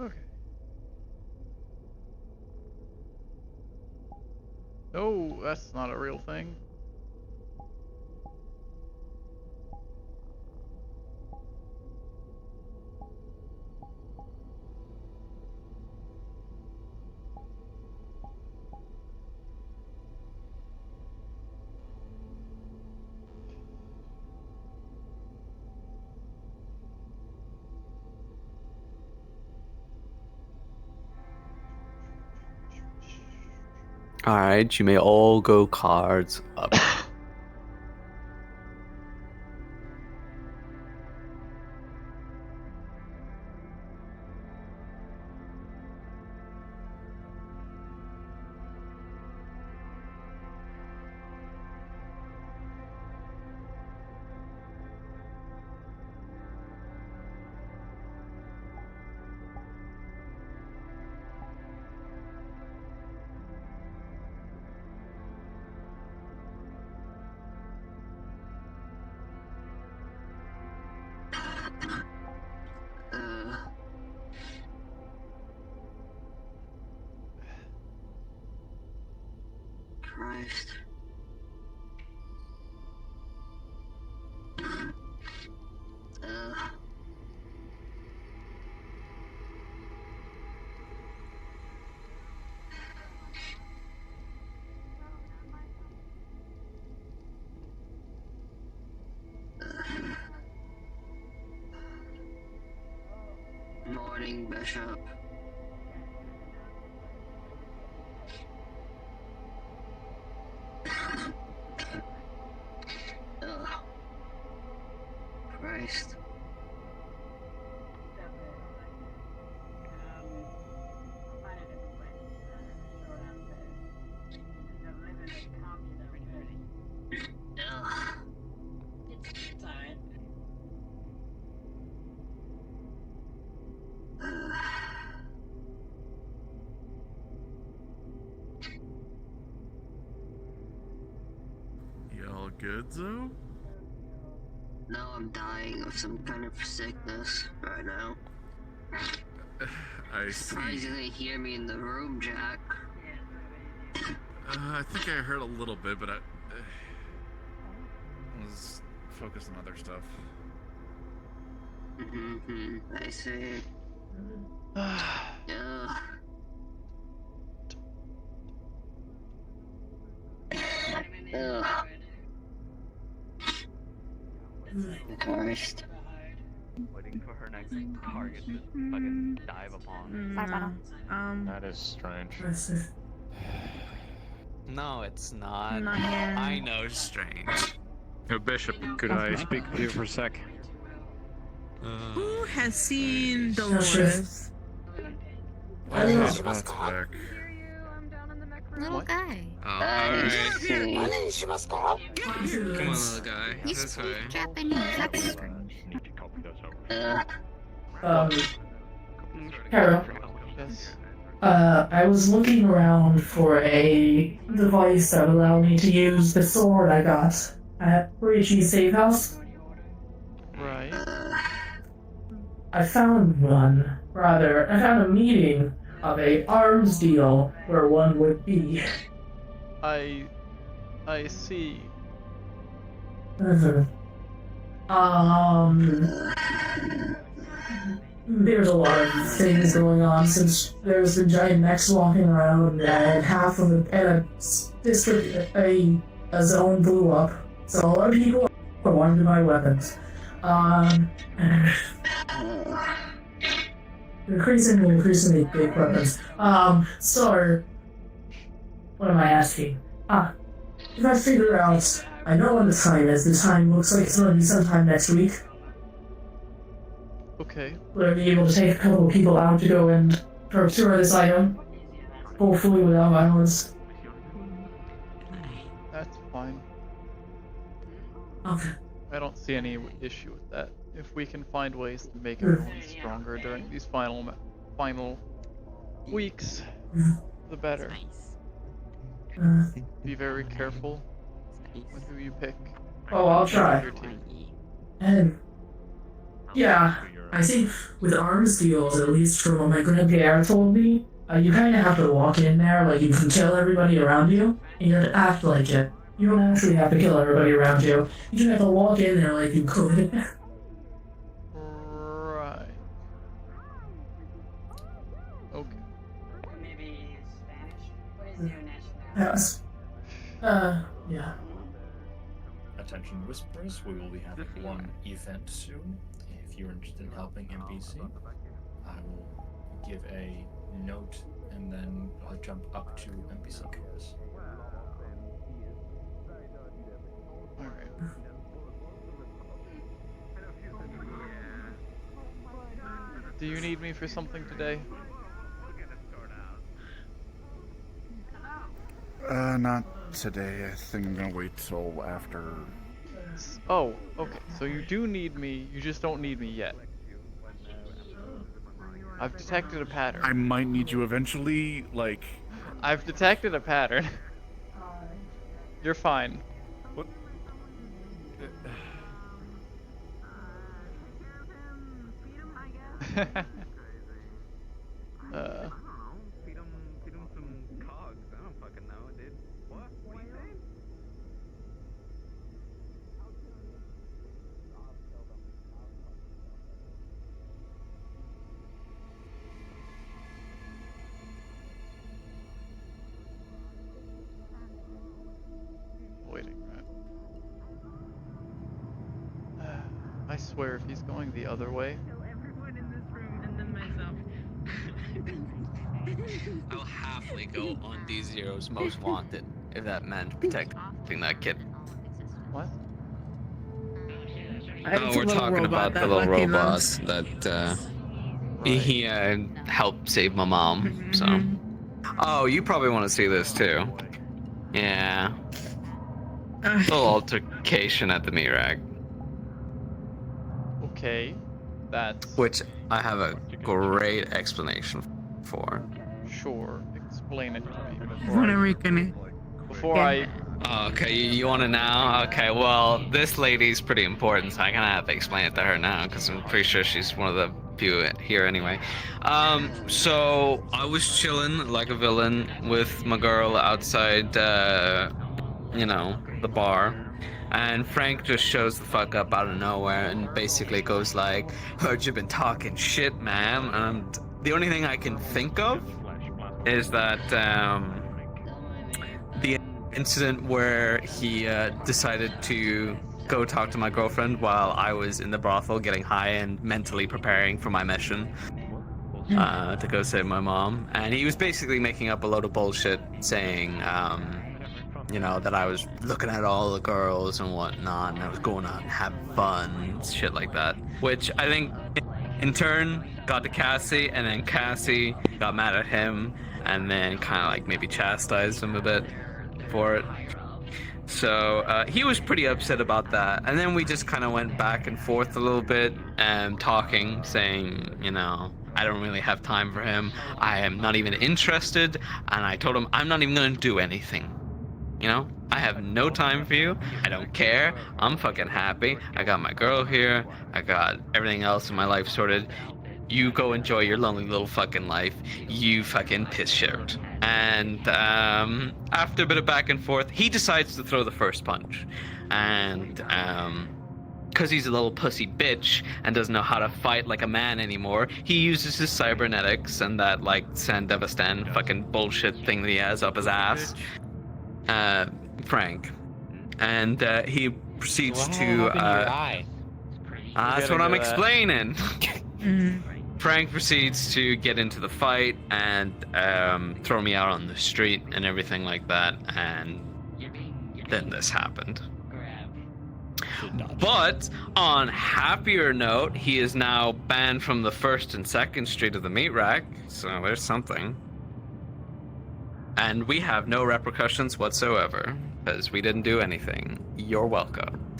Okay. No, that's not a real thing. Alright, you may all go cards up. Christ. Morning, Bishop. Christ. You all good, Zoe? No, I'm dying of some kind of sickness right now. I see. Surprised you didn't hear me in the room, Jack. I think I heard a little bit, but I was focused on other stuff. I see. Christ. Waiting for her next target to fucking dive upon. That is strange. No, it's not. Not here. I know, strange. Bishop, could I speak with you for a sec? Who has seen Dolores? That's back. Little guy. Oh, alright. See. Come on, little guy. You This speak way. Japanese. That's strange. Need to copy those over. Cairo, Yes. I was looking around for a device that would allow me to use the sword I got at Richie's safe house. Right. I found one. Rather, I found a meeting of a arms deal where one would be. I see. There's a lot of things going on since there's the giant mechs walking around and half of it, and a district, a zone blew up. So a lot of people are wanting to buy weapons. Increasingly big weapons. So, what am I asking? If I figure out, I know when the time is, the time looks like it's going to be sometime next week. Okay. Would I be able to take a couple of people out to go and procure this item? Hopefully without violence. That's fine. Okay. I don't see any issue with that. If we can find ways to make everyone stronger during these final weeks, the better. Be very careful with who you pick. Oh, I'll try. Your team. And yeah, I think with arms deals, at least from what my grandpa told me, you kind of have to walk in there, like you can kill everybody around you, and you have to act like it. You don't actually have to kill everybody around you. You just have to walk in there like you could. Right. Okay. Maybe Spanish? What is your nationality? Yes. Yeah. Attention Whisperers, we will be having one event soon. If you're interested in helping NPC, I will give a note and then I'll jump up to NPC cars. Alright. Do you need me for something today? Not today. I think I'm gonna wait till after. Oh, okay. So you do need me, you just don't need me yet. I've detected a pattern. I might need you eventually, like. I've detected a pattern. You're fine. What? Feed him some cogs. I don't fucking know, dude. What? What are you saying? Waiting, right? I swear, if he's going the other way. Kill everyone in this room and then myself. I'll happily go on D0's most wanted if that meant protecting that kid. What? Oh, we're talking about the little robots that he helped save my mom. So. Oh, you probably want to see this too. Yeah. A little altercation at the meat rack. Okay. That's... Which I have a great explanation for. Sure. Explain it to me When are we gonna? before Yeah. I... Oh, okay, you want to know? Okay, well, this lady's pretty important, so I kind of have to explain it to her now, because I'm pretty sure she's one of the few here anyway. So I was chilling like a villain with my girl outside, you know, the bar. And Frank just shows the fuck up out of nowhere and basically goes like, heard you've been talking shit, man. And the only thing I can think of is that, the incident where he decided to go talk to my girlfriend while I was in the brothel getting high and mentally preparing for my mission to go save my mom. And he was basically making up a load of bullshit saying, you know, that I was looking at all the girls and whatnot, and I was going out and having fun, shit like that. Which I think in turn got to Cassie, and then Cassie got mad at him and then kind of like maybe chastised him a bit for it. So he was pretty upset about that, and then we just kind of went back and forth a little bit, talking, saying, you know, I don't really have time for him, I am not even interested, and I told him I'm not even gonna do anything. You know, I have no time for you, I don't care, I'm fucking happy, I got my girl here, I got everything else in my life sorted. You go enjoy your lonely little fucking life, you fucking piss shirt. And after a bit of back and forth, he decides to throw the first punch. And because he's a little pussy bitch and doesn't know how to fight like a man anymore, he uses his cybernetics and that like Sandevistan fucking bullshit thing that he has up his ass. Frank. And he proceeds to that's what I'm explaining. Frank proceeds to get into the fight and throw me out on the street and everything like that, and then this happened. But on happier note, he is now banned from the 1st and 2nd Street of the meat rack, so there's something. And we have no repercussions whatsoever, because we didn't do anything. You're welcome.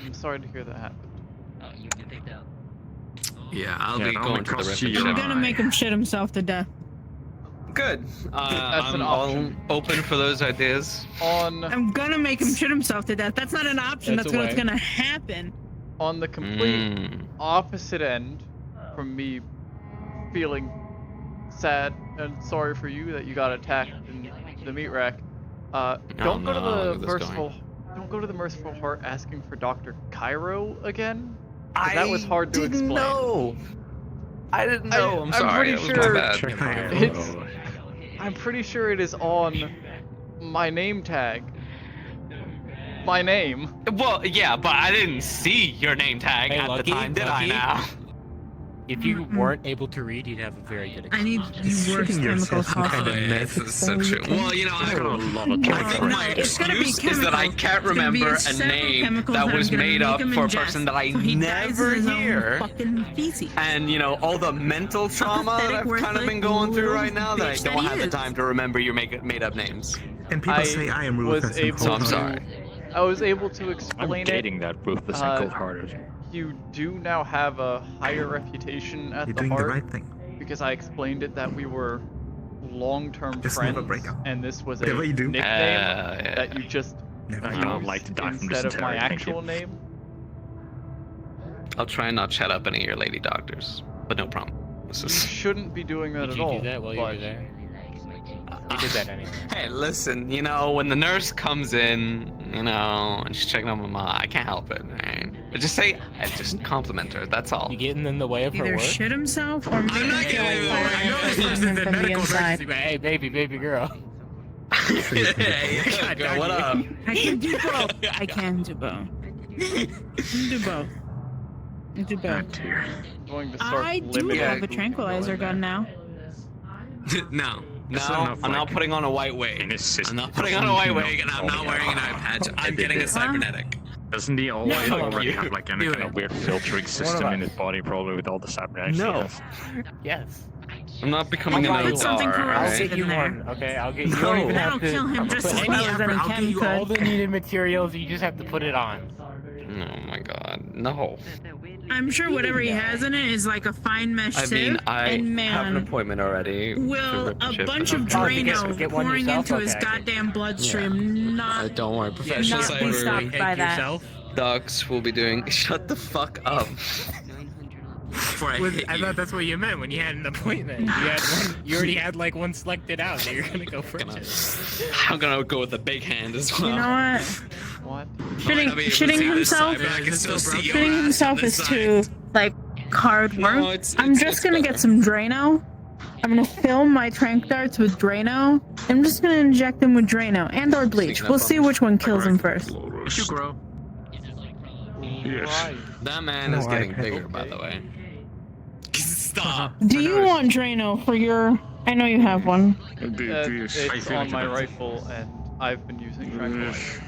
I'm sorry to hear that happened. Yeah, I'll be going to the cost I'm rip. gonna make him shit himself to death. Good. That's an I'm all option. open for those ideas. On... I'm gonna make him shit himself to death. That's not an option. That's That's a what's way. gonna happen. on the complete opposite end from me feeling sad and sorry for you that you got attacked in the meat rack. Don't go to the merciful heart asking for Dr. Cairo again. 'Cause that was hard to explain. I didn't know. I'm sorry. Pretty It was sure my bad. I'm pretty sure it is on my name tag. My name. Well, yeah, but I didn't see your name tag at the time, did I now? If you weren't able to read, you'd have a very good I need the worst chemicals possible. This is so true. Well, you know, I think my it's gotta be excuse is that I chemical. can't It's gonna be remember a several name chemicals that that was I'm gonna made make up him for a ingest, person that I so he dies never in his own hear. fucking feces. And, you know, all the mental trauma that I've kind of been going through right now that I bitch don't that he have the is. time to remember your made up names. And people say I am ruthless and So I'm cold. sorry. I was able to I'm explain dating it. that ruthless and cold-hearted. You do now have a higher reputation at You're the doing the heart right thing. because I explained it that we were long-term Just friends, never break up. and this was a Whatever you do. nickname Yeah. that you just Never I used don't like to die from instead of my dysentery, thank actual you. name. I'll try and not chat up any of your lady doctors, but no problem. This You is... shouldn't be doing that Did at you all. do that while you were but there? You did that anyway. Hey, listen, you know, when the nurse comes in, you know, and she's checking on my mom, I can't help it, right? But just say, I just compliment her, that's all. You getting in the way of her Either work? shit himself or make not him feel getting in the way. like I know this fire person's in from the medical inside. emergency, but hey, baby girl. Hey, God, girl, what up? I can do both. I can do both. Do both. Do both. I'm going to start I do limiting have a who's tranquilizer going gun now. No, That's no, enough, I'm not like, putting on a white wig. innocent I'm not putting on a white person, wig, and I'm not wearing an eye patch. I'm getting a cybernetic. Doesn't he always No. already have like any kind of weird filtering system in his body, probably with all the cybernetics? he No. has? Yes. I'm not becoming I'll an put something OR, corrosive I'll alright? get you in there. one. Okay, I'll get you. No. You don't even That'll have to kill him just put as any well as any effort. I'll chem get you all could. the needed materials. You just have to put it on. Oh my god, no. I'm sure whatever he has in it is like a fine mesh I sieve. mean, I and have an man, appointment already. to will rip the a chip bunch and of I'm- Oh, you Drano get one pouring yourself? into his Okay, I goddamn bloodstream not Don't worry, professional not be cyber stopped by that. Yourself? docs will be doing. Shut the fuck up. Before I hit I you. thought that's what you meant when you had an appointment. You had one. You already had like one selected out that you're gonna go purchase. I'm gonna go with the big hand as well. You know what? What? Shitting himself. Shitting himself is too like hard work. No, I'm it's just gonna better. get some Drano. I'm gonna fill my trank darts with Drano. I'm just gonna inject them with Drano and or bleach. We'll see which one kills him first. You grow. Yes. That man is getting bigger, by the way. Stop. Do you want Drano for your? I know you have one. It's on my rifle, and I've been using tranquilizer,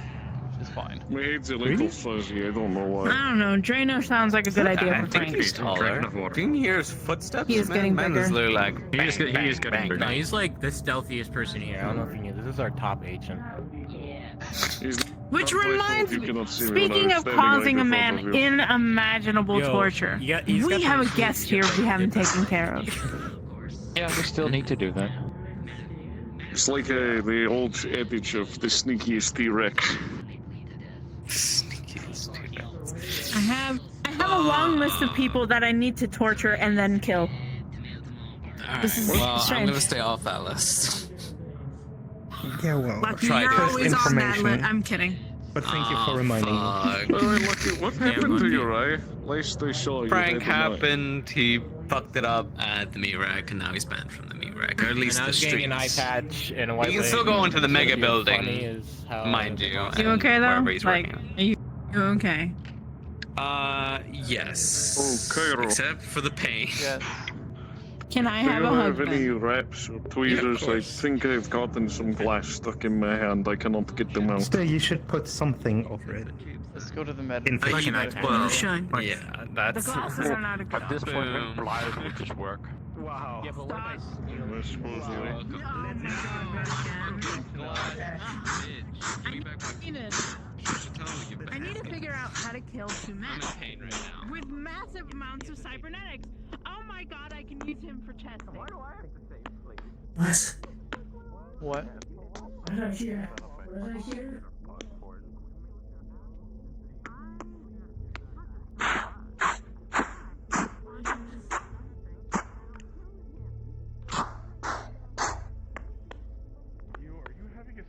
which is fine. My head's a little fuzzy, I don't know why. I don't know. Drano sounds like a good idea I for think Frank. he's taller. Can you hear his footsteps? He is getting man, bigger. is literally like. He is getting bigger. No, he's like the stealthiest person here. I don't know if you knew. This is our top agent. Which reminds me, cannot see me speaking when I'm of standing causing right a in man front of you. unimaginable Yo, torture, he's we got have the- a guest here we haven't taken care of. Yeah, we still need to do that. It's like the old adage of the sneakiest T-Rex. I have a long list of people that I need to torture and then kill. This is Well, I'm strange. gonna stay off that list. Yeah, well, Lucky, try you're to- always on that information. list. I'm kidding. but thank you for reminding me. Lucky, what happened to your eye? Last I saw you. Prank had an eye. happened. He fucked it up at the meat rack, and now he's banned from the meat rack, or at least And I the was getting an eye streets. patch and a white You can wig, still go into the and mega what'd be building, funny is how- mind you. You and okay though? wherever he's Like, working are you okay? Yes. Oh, Cairo. Except for the pain. Yes. Can I Do have you a have any husband? wraps or tweezers? I course. think I've gotten some glass stuck in my hand. I cannot get them out. Still, you should put something over it. Let's go to the med. Infection. Well, You should. yeah, The that's. glasses are not a good At this point, Boom. pliers would just work. Wow. Yeah, but what I suppose I need to figure out how to kill two men pain right now. with massive amounts of cybernetics. Oh my god, I can use him for testing. What? What? What did I hear? What did I hear?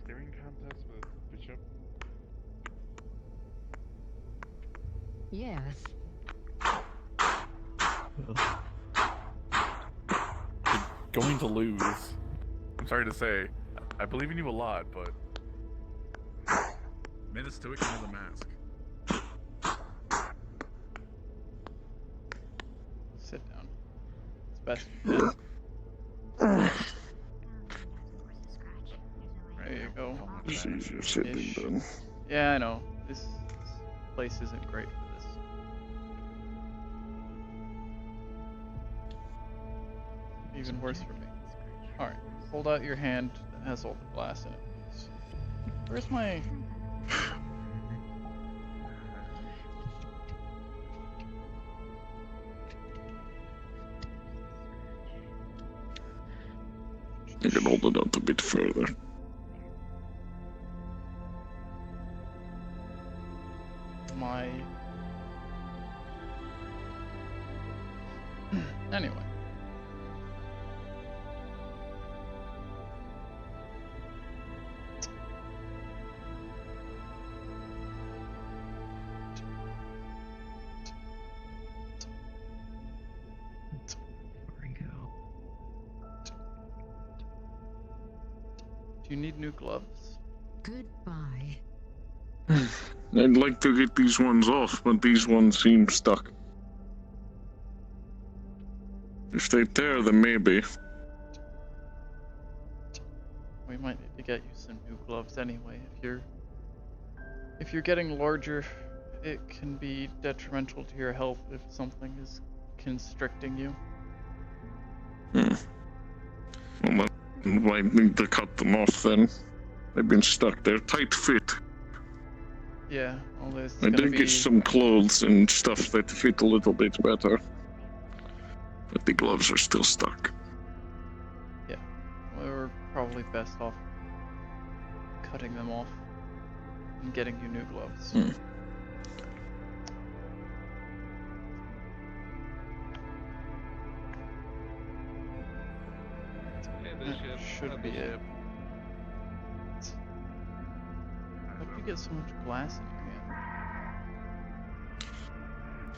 staring contest with Bishop? Yes. Going to lose. I'm sorry to say. I believe in you a lot, but... Man is stoic and has a mask. Sit down. It's best you can. There you go. It's easier said than Ish. done. Yeah, I know. This place isn't great for this. Even worse for me. Alright, hold out your hand that has all the glass in it, please. Where's my... You can hold it out a bit further. my... Anyway. Do you need new gloves? Goodbye. I'd like to get these ones off, but these ones seem stuck. If they tear them, maybe. We might need to get you some new gloves anyway. If you're getting larger, it can be detrimental to your health if something is constricting you. Well, I might need to cut them off then. They've been stuck. They're tight fit. Yeah, well, there's I gonna did be... get some clothes and stuff that fit a little bit better. But the gloves are still stuck. Yeah, we're probably best off cutting them off and getting you new gloves. That should be it. How'd you get so much glass in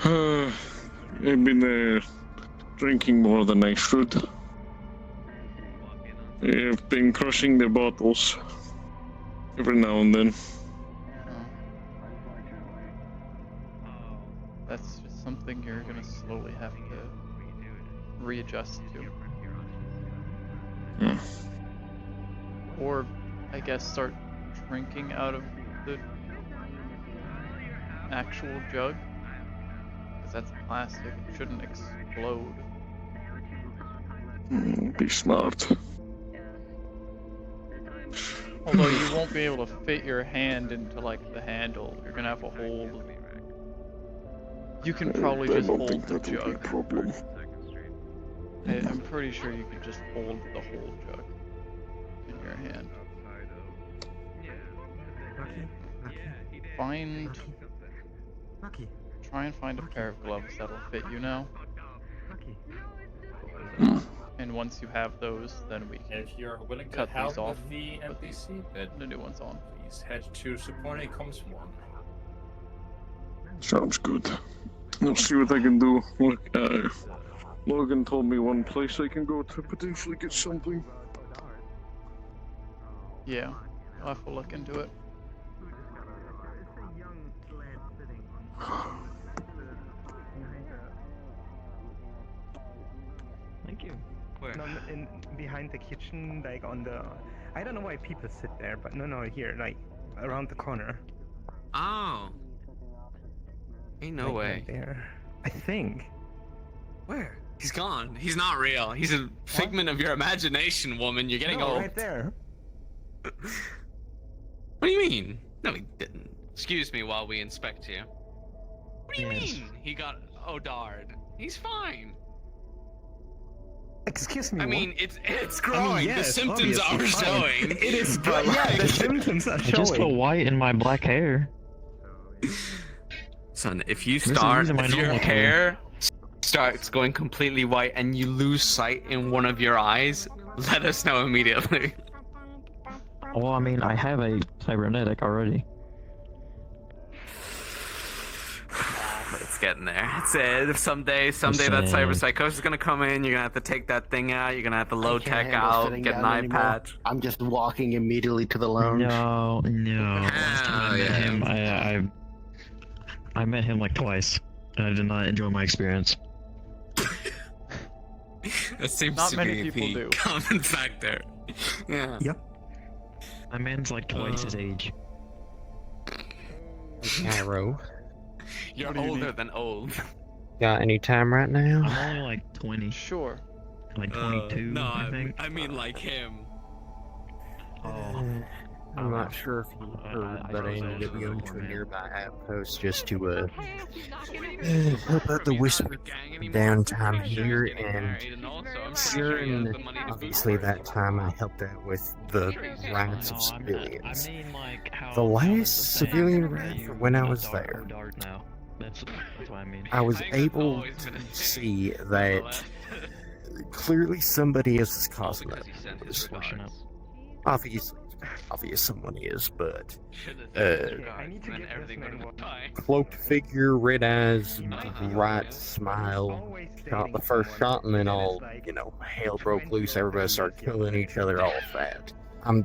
your hand? I've been drinking more than I should. I've been crushing the bottles every now and then. That's just something you're gonna slowly have to readjust to. Or, I guess, start drinking out of the actual jug. Because that's plastic, it shouldn't explode. Be smart. Although you won't be able to fit your hand into, like, the handle. You're gonna have to hold... You can probably just hold the jug. Problem. I'm pretty sure you can just hold the whole jug in your hand. Try and find a pair of gloves that'll fit you now. And once you have those, then we can If you're willing to cut help these off. with the NPC, then The new ones on. please head to Supporting Comes 1. Sounds good. I'll see what I can do. Look, Logan told me one place I can go to potentially get something. Yeah, I'll have to look into it. Thank you. Where? No, behind the kitchen, like on the... I don't know why people sit there, but no, here, like, around the corner. Oh. Ain't no Like, way. right there. I think. Where? He's gone. He's not real. He's a figment of your imagination, woman. You're getting No, old. right there. What do you mean? No, he didn't. Excuse me while we inspect you. What do you mean? He got Odard. He's fine. Excuse me. I mean, it's growing. yes, the symptoms are obviously, showing. It is but yeah, the like- symptoms are I just showing. put white in my black hair. Son, if you This is start, using my if your normal color. hair starts going completely white and you lose sight in one of your eyes, let us know immediately. Well, I mean, I have a cybernetic already. It's getting there. Someday that cyber psychosis is gonna come in. You're gonna have to take that thing out. You're gonna have to low tech out, get an eye patch. I'm just walking immediately to the lounge. No. Last time I met him, I met him like twice, and I did not enjoy my experience. That seems Not to many be people the do. common factor. Yeah. Yep. My man's like twice his age. Cairo. You're older than old. Got any time right now? I'm only like 20. Sure. Like 22, No, I think. I mean like him. I'm not sure if you heard, but I ended up going to a nearby outpost just to help out the whisper downtime here, and during obviously that time I helped out with the riots of civilians. The last civilian riot when I was there, That's what I mean. I was able to see that clearly somebody else is causing that. Obvious someone is, but cloaked figure, red eyes, bright smile, shot the first shot, and then all, hell broke loose. Everybody started killing each other, all that. I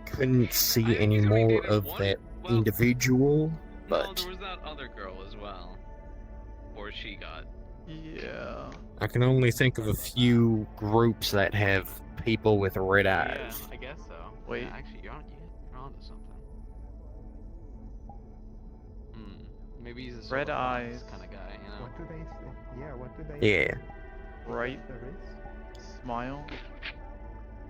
couldn't see any more of that individual, but there was that other girl as well. Or she got. Yeah. I can only think of a few groups that have people with red eyes. I guess so. Wait. Yeah, actually, you're onto something. Maybe he's a Red sort of eyes. kind of guy, you know? What do they say? Yeah, what do they Yeah. Right. There is? Smile.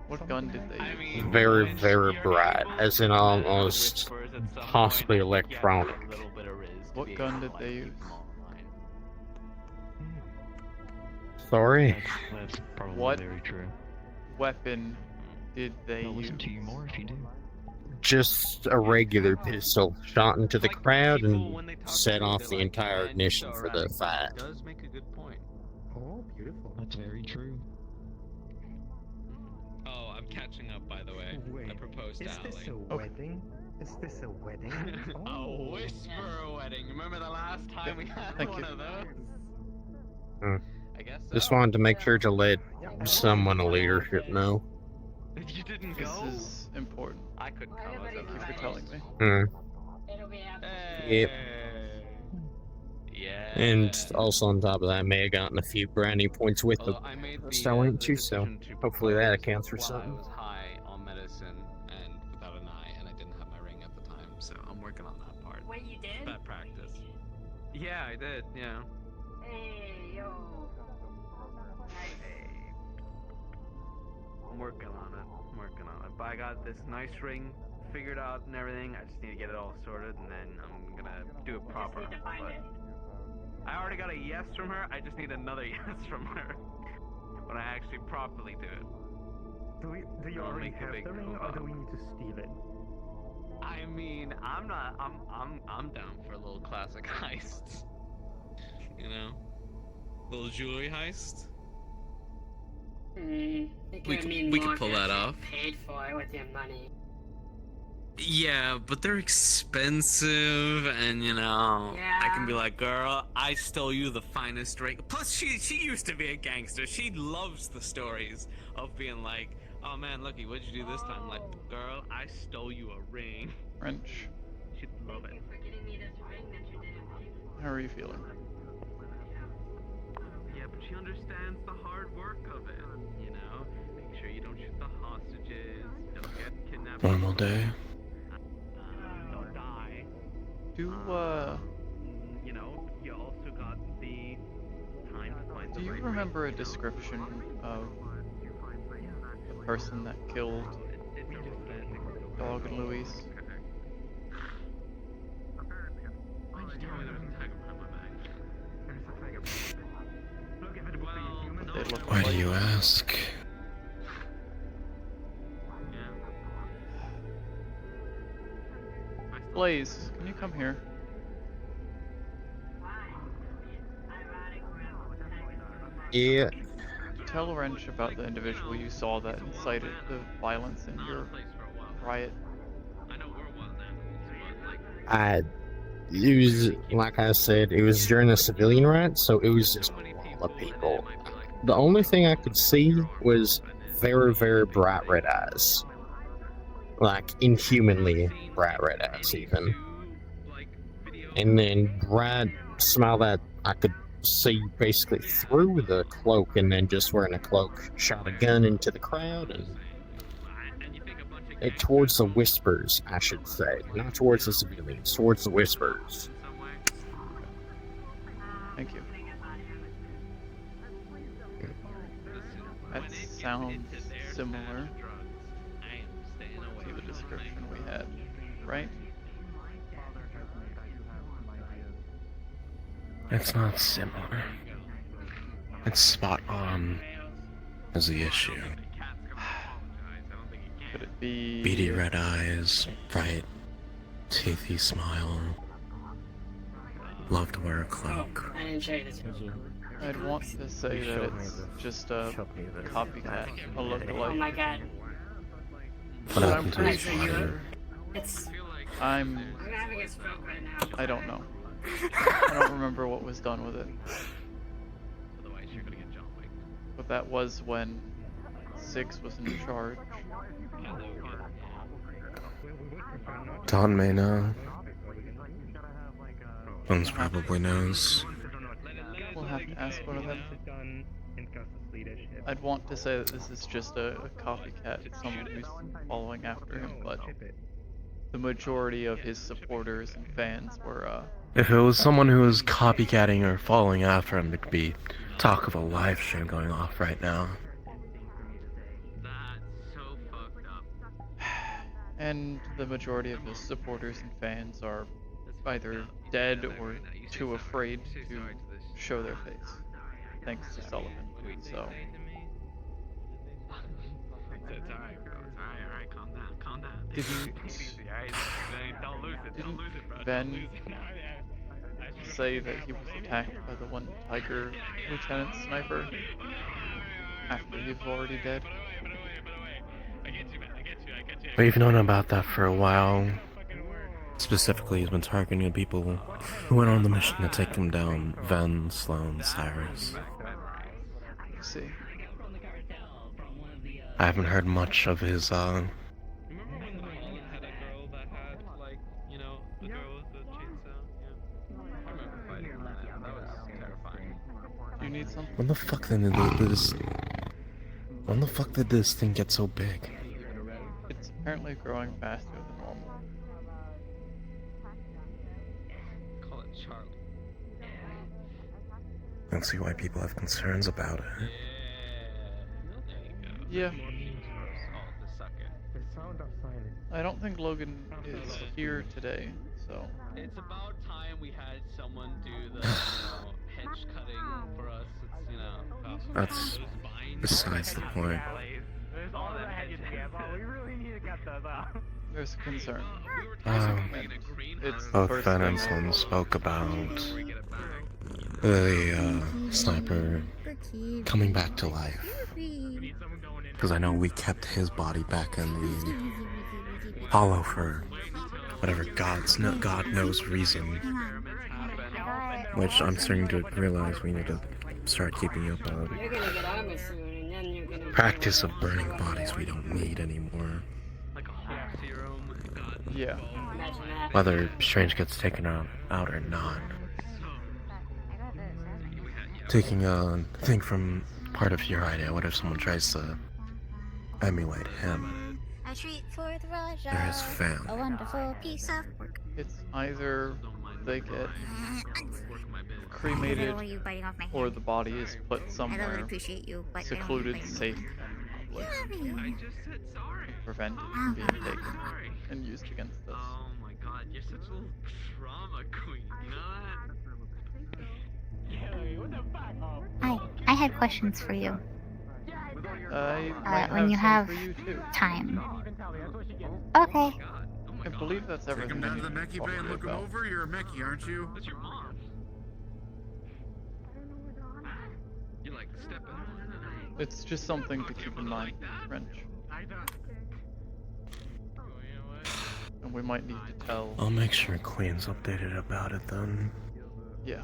What gun did they use? Very, very bright, as in almost possibly electronic. What gun did they use? Sorry? That's probably What very true. weapon did they I'll use? listen to you more if you do. Just a regular pistol, shot into the crowd and set off the entire ignition for the fight. Does make a good point. Oh, beautiful. That's very true. Oh, I'm catching up, by the way. Wait, I proposed to is this Allie. a wedding? Is this a wedding? A whisper wedding. Remember the last time we had Thank one you. of those? I guess so. Just wanted to make sure to let someone in leadership know. You didn't This go? is important. I couldn't come. Thank you for telling me. Yep. Yeah. And also on top of that, I may have gotten a few brownie points with the post I went to, so hopefully that accounts for While I something. was high on medicine and without an eye, and I didn't have my ring at the time, so I'm working on that part. Wait, you did? Bad practice. Yeah, I did. Yeah. Hey, yo. I'm working on it. But I got this nice ring figured out and everything. I just need to get it all sorted, and then I'm gonna do it proper. But I already got a yes from her. I just need another yes from her when I actually properly do it. Do you already have the ring, or do we need to steal it? I mean, I'm down for a little classic heist. You know, little jewelry heist. We we could pull that off. Paid for with your money. Yeah, but they're expensive, and I can be like, girl, I stole you the finest ring. Plus, she used to be a gangster. She loves the stories of being like, oh man, looky, what'd you do this time? Like, girl, I stole you a ring. French. She'd love it. How are you feeling? Yeah, but she understands the hard work of it. You know, make sure you don't shoot the hostages, don't get kidnapped. Normal day. Don't die. Do You know, you also got the time to find the do you right remember a description of the person that killed Dog and Luis? Why'd you tell me there was a tag behind my back? They look Why like? do you ask? Blaze, can you come here? Yeah. Tell Wrench about the individual you saw that incited the violence in your riot? It was, like I said, it was during a civilian riot, so it was just a lot of people. The only thing I could see was very, very bright red eyes. Like, inhumanly bright red eyes, even. And then bright smile that I could see basically through the cloak, and then just wearing a cloak, shot a gun into the crowd, and towards the whispers, I should say. Not towards the civilians, towards the whispers. Thank you. That sounds similar to the description we had, right? It's not similar. It's spot on as the issue. Could it be... Beady red eyes, bright, teethy smile. Love to wear a cloak. I didn't show you this. I'd want to say that it's just a copycat, a lookalike. Oh my god. What happened to his body? It's... I'm having a stroke right now. I don't know. I don't remember what was done with it. But that was when Six was in charge. Don may know. Bones probably knows. We'll have to ask one of them. I'd want to say that this is just a copycat, someone who's following after him, but the majority of his supporters and fans were, If it was someone who was copycatting or following after him, there'd be talk of a live stream going off right now. and the majority of his supporters and fans are either dead or too afraid to show their face, thanks to Sullivan, so... Didn't Ben say that he was attacked by the one Tiger Lieutenant Sniper after he was already dead? We've known about that for a while. Specifically, he's been targeting people who went on the mission to take him down. Ven, Sloan, Cyrus. Let's see. I haven't heard much of his, You need something? When the fuck did this thing get so big? It's apparently growing faster than normal. Call it Charlie. I don't see why people have concerns about it. Yeah. I don't think Logan is here today, so... It's about time we had someone do the, hedge cutting for us. It's, That's besides the point. There's concern. It's Both Ven and Sloan spoke about the sniper coming back to life. Because I know we kept his body back in the hollow for whatever God knows reason. Which I'm starting to realize we need to start keeping up on. You're gonna get armor soon, and then you're gonna... Practice of burning bodies we don't need anymore. Yeah. Whether Strange gets taken out or not. Taking a thing from part of your idea, what if someone tries to emulate him? A treat for the Raja. Or his fam. A wonderful piece of work. It's either they get cremated or the body is put somewhere secluded, safe, and prevent it from being taken and used against us. Oh my god, you're such a little drama queen, you know that? I had questions for you. When you have time. Okay. I believe that's everything. Take him down to the Mechie Bay and look him over? You're a Mechie, aren't you? That's your mom. You're like stepping. It's just something to keep in mind, French. we might need to tell. I'll make sure Queen's updated about it then. Yeah.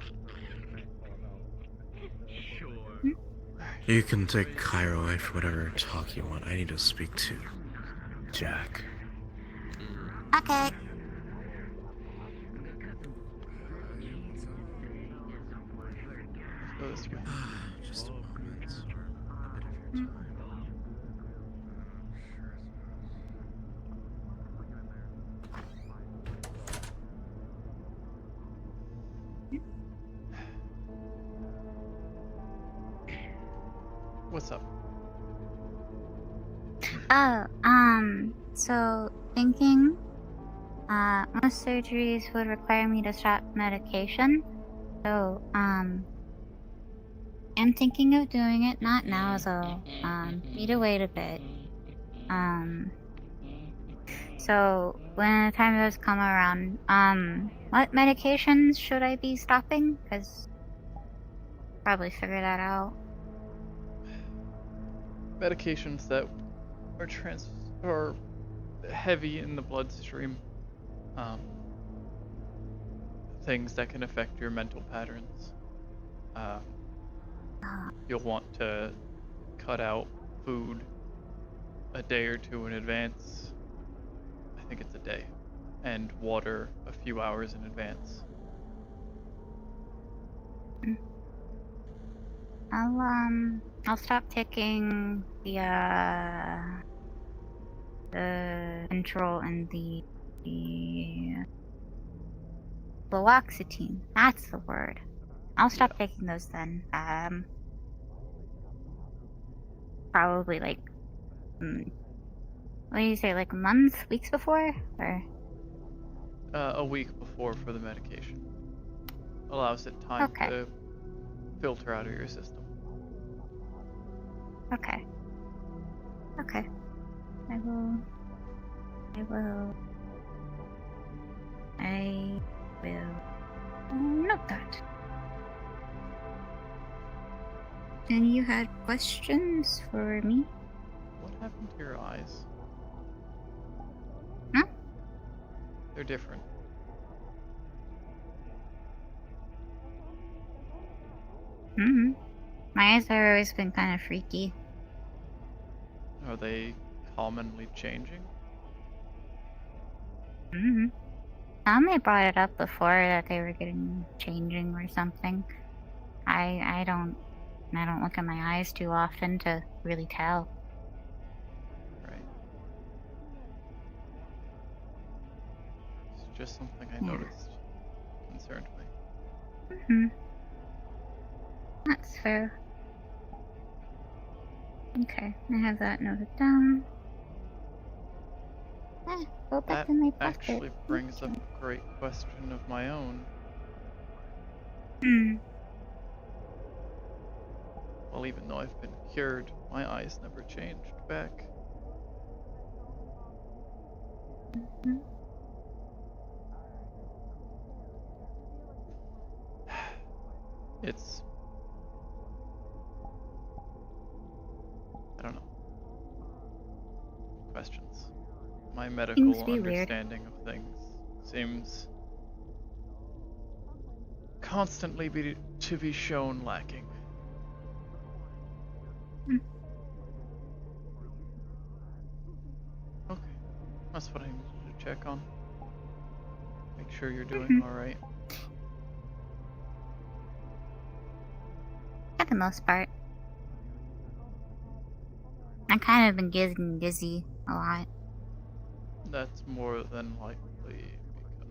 You can take Cairo away for whatever talk you want. I need to speak to Jack. Okay. Go this way. Just a moment. What's up? Oh, so thinking, most surgeries would require me to stop medication. So, I'm thinking of doing it, not now though. Need to wait a bit. So when the time does come around, what medications should I be stopping? Cause probably figure that out. Medications that are heavy in the bloodstream. Things that can affect your mental patterns. You'll want to cut out food a day or two in advance. I think it's a day. And water a few hours in advance. I'll stop taking the control and the fluoxetine. That's the word. I'll stop taking those then. Probably like, what do you say, like months, weeks before, or? A week before for the medication. Allows it time to filter out of your system. Okay. Okay. I will note that. And you had questions for me? What happened to your eyes? Huh? They're different. My eyes have always been kind of freaky. Are they commonly changing? Somebody brought it up before that they were getting changing or something. I don't look at my eyes too often to really tell. Right. It's just something I noticed. Concerned me. That's fair. Okay, I have that noted down. Go back That in my pocket. actually brings up a great question of my own. Well, even though I've been cured, my eyes never changed back. It's... I don't know. Questions. My medical understanding of things seems constantly to be shown lacking. Okay, that's what I needed to check on. Make sure you're doing alright. For the most part. I kind of been getting dizzy a lot. That's more than likely because of...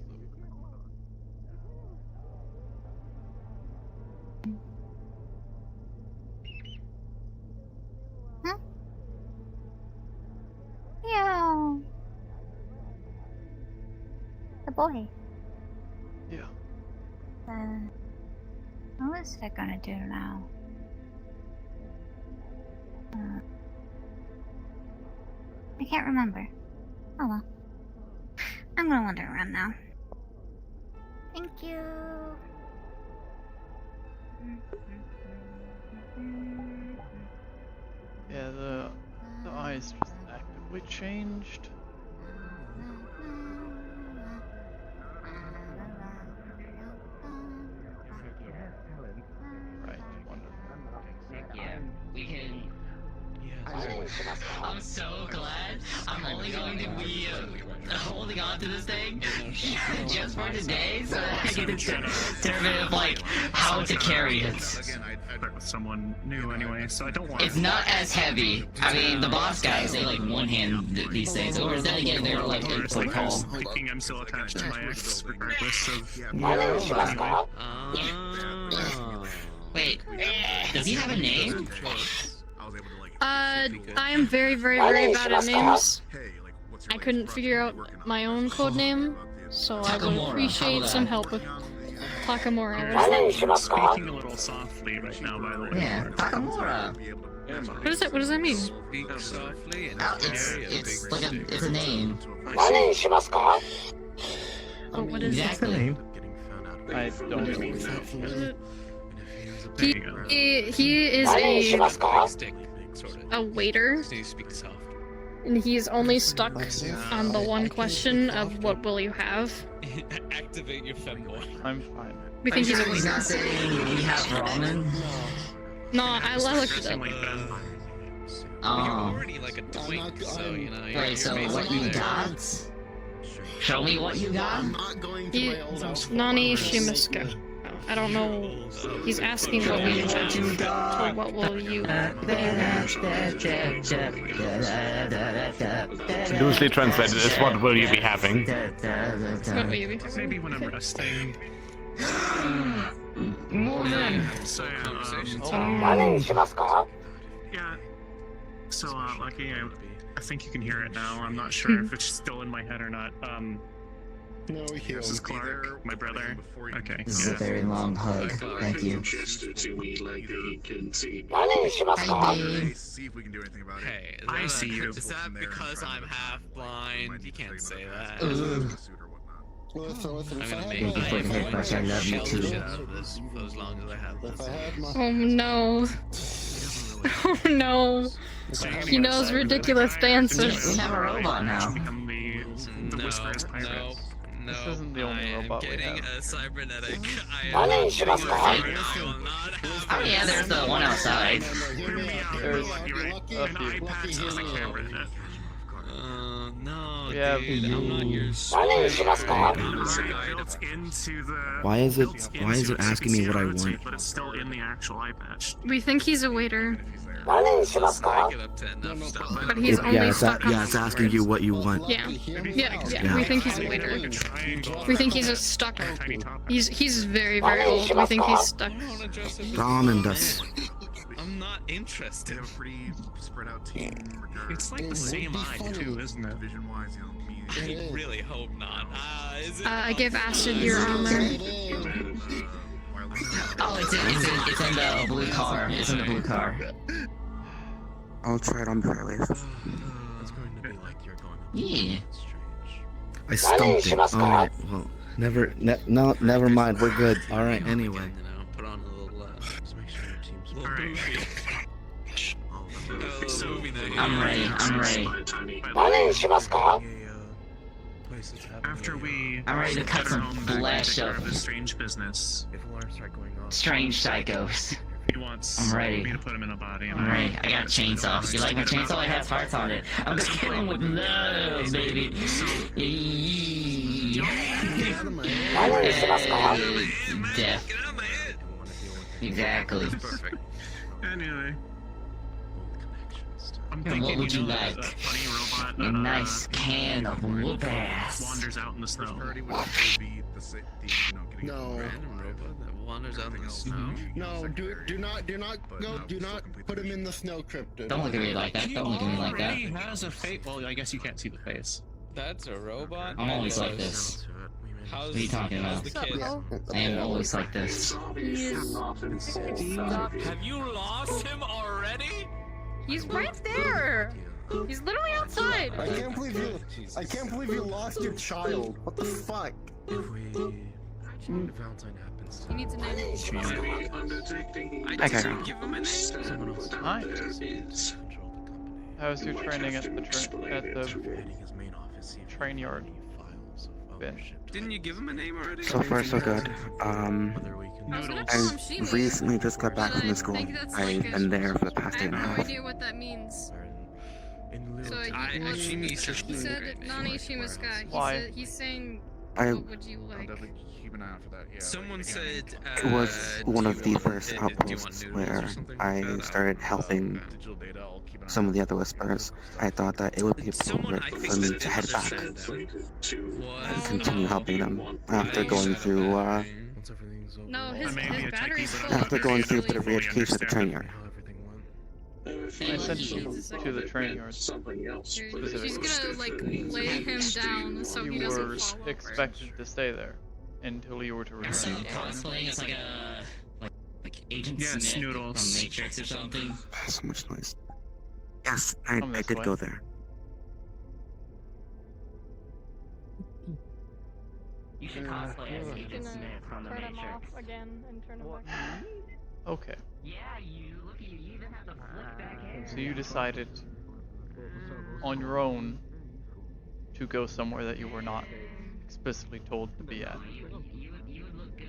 Huh? Yeah. The boy. Yeah. What is that gonna do now? I can't remember. Oh well. I'm gonna wander around now. Thank you. Yeah, the eyes just actively changed. we can. I'm so glad I'm only going to be holding on to this thing just for today, so that I can determine like how to carry it. Again, I'd work with someone new anyway, so I don't want. It's not as heavy. I mean, the boss guys, they like one hand these things. Or then again, they're like call. Thinking I'm still attached to my ex, regardless of. Wait, does he have a name? I am very, very, very bad at names. I couldn't figure out my own code name, so I would appreciate some help with Takamura. Speaking a little softly right now, by the way. Yeah, Takamura. What does that mean? Speak softly and It's like it's a name. Oh, what is exactly? I don't know. He is a waiter, and he's only stuck on the one question of what will you have. Activate your femboy. I'm fine. We think he's a He's waiter. not saying we have ramen. No, I looked it up. Oh. Already like a twink, so you know. Wait, so what you got? Show me what you got. Nani Shimiska. I don't know. He's asking what we have. So what will you? Loosely translated is what will you be having? What will you be? Maybe when I'm resting. So, yeah. So, Lucky, I think you can hear it now. I'm not sure if it's still in my head or not. No, this is Clark, my brother. Okay. This is a very long hug. Thank you. See if we can see. See if we can do anything about it. Hey, I see you. Is that because I'm half blind? You can't say that. Listen, Thank you for the headbutt. I love you too. For as long as I have this. Oh no. Oh no. He knows ridiculous dances. We have a robot now. No, This isn't the only robot we getting have. a cybernetic. Oh yeah, there's the one outside. There's a few. No, Yeah, dude, I'm not your Why is it asking me what I want? But it's still in the actual eye patch. We think he's a waiter. But he's only stuck on. Yeah, it's asking you what you want. Yeah. We think he's a waiter. We think he's a stuck. He's very, very old. We think he's stuck. Ramen does. I'm not interested. They have a pretty spread out team. It's like the same eye too, isn't it? Vision-wise, you know, me. I really hope not. Is it I give Acid your armor. Oh, it's in the blue car. It's in the blue car. I'll try it on Charlie's. Oh. Yeah. I stumped it. Alright, well, never mind. We're good. Alright, anyway. Put on a little, I'm ready. After we I'm ready to cut some flesh take care up. of this strange business. If alarms start going off, Strange psychos. he wants I'm ready. me to put him in a body. And I'm ready. I got a chainsaw. You like my chainsaw? It has parts on it. I'm gonna kill him with love, baby. Death. Exactly. Anyway. I'm And thinking, what would you that like? funny robot A that, nice can of whoop ass. wanders out in the snow. No. Random robot that wanders out in the snow. No, do not put him in the snow cryptid. Don't look at me like that. Don't look at me like that. He has a face. Well, I guess you can't see the face. That's a robot? I'm always like this. How's, What are you talking how's about? the kids? I am always like this. Have you lost him already? He's right there. He's literally outside. I can't believe you lost your child. What the fuck? Valentine happens. He needs a name. I just give him a name. Hi. How was your training at the train yard? been? Didn't you give him a name already? So far, so good. I recently just got back from the school. I've been there for the past day and a I have no half. idea what that means. So Ishimi said he said non-Ishima's Why? He's saying, I- what would you like? Keep an eye out for that. Yeah. Someone said It was one of the first outposts where I started helping some of the other Whisperers. I thought that it would be appropriate for me to head back and continue helping them after going through No, his battery's full. after going through a bit of re-education at the training yard. I sent you to the training yard. He's gonna like lay him down so he You doesn't were fall over. expected to stay there until you were to So return. cosplaying as like a like Agent Yes, Smith Noodles. from Matrix or something. So much noise. Yes, I Come this did way. go there. You should cosplay as Agent Smith from the Turn him Matrix. off again and turn him back. Okay. Yeah, you look. You even have the flick back hair. So you decided on your own to go somewhere that you were not explicitly told to be at. You would look good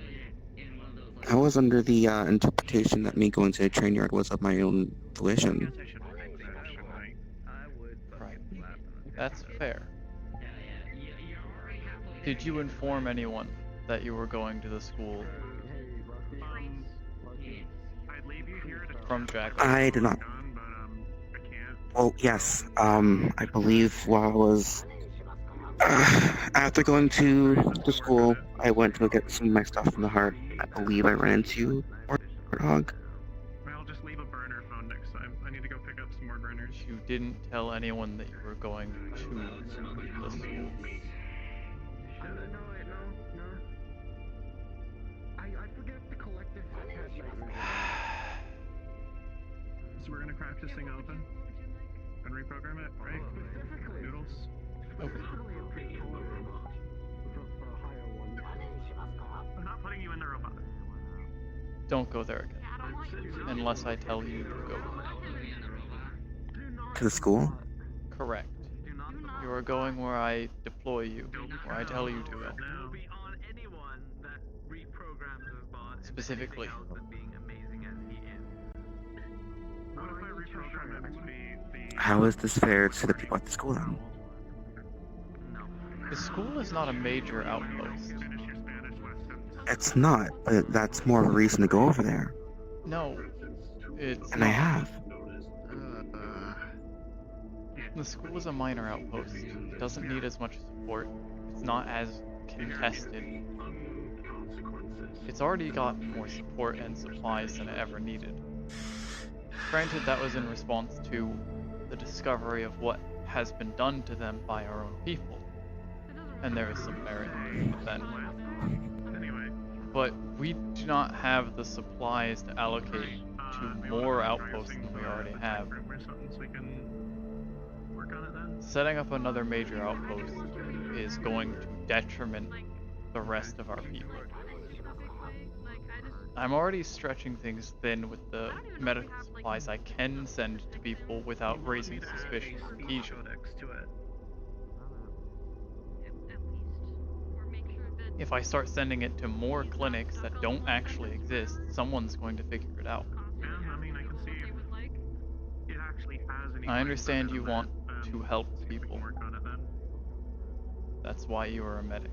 in one of those. Like, I was under the interpretation that me going to the train yard was of my own volition. Right. That's fair. Did you inform anyone that you were going to the school from Jack? I did not. Well, yes. I believe while I was after going to the school, I went to go get some of my stuff from the heart. I believe I ran into Warthog. I'll just leave a burner phone next time. I need to go pick up some more burners. You didn't tell anyone that you were going to the school. I forget the collective So we're gonna crack this thing open and reprogram it, right? Noodles. Okay. I'm not putting you in the robot. Don't go there again. Unless I tell you to go. To the school? Correct. You are going where I deploy you, where I tell you to go. Specifically. How is this fair to the people at the school then? The school is not a major outpost. It's not, but that's more of a reason to go over there. No, it's And not. I have. The school is a minor outpost. It doesn't need as much support. It's not as contested. It's already got more support and supplies than it ever needed. Granted, that was in response to the discovery of what has been done to them by our own people. And there is some merit in that. But we do not have the supplies to allocate to more outposts than we already have. Setting up another major outpost is going to detriment the rest of our people. I'm already stretching things thin with the medical supplies I can send to people without raising suspicion of cohesion. If I start sending it to more clinics that don't actually exist, someone's going to figure it out. I understand you want to help people. That's why you are a medic.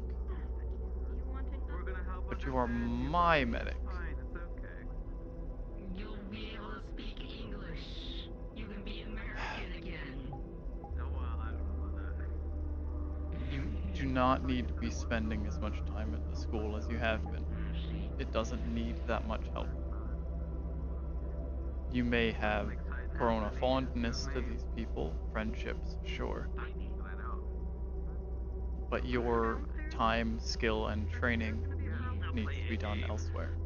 But you are my medic. You'll be able to speak English. You can be American again. You do not need to be spending as much time at the school as you have been. It doesn't need that much help. You may have corona fondness to these people, friendships, sure. But your time, skill, and training needs to be done elsewhere.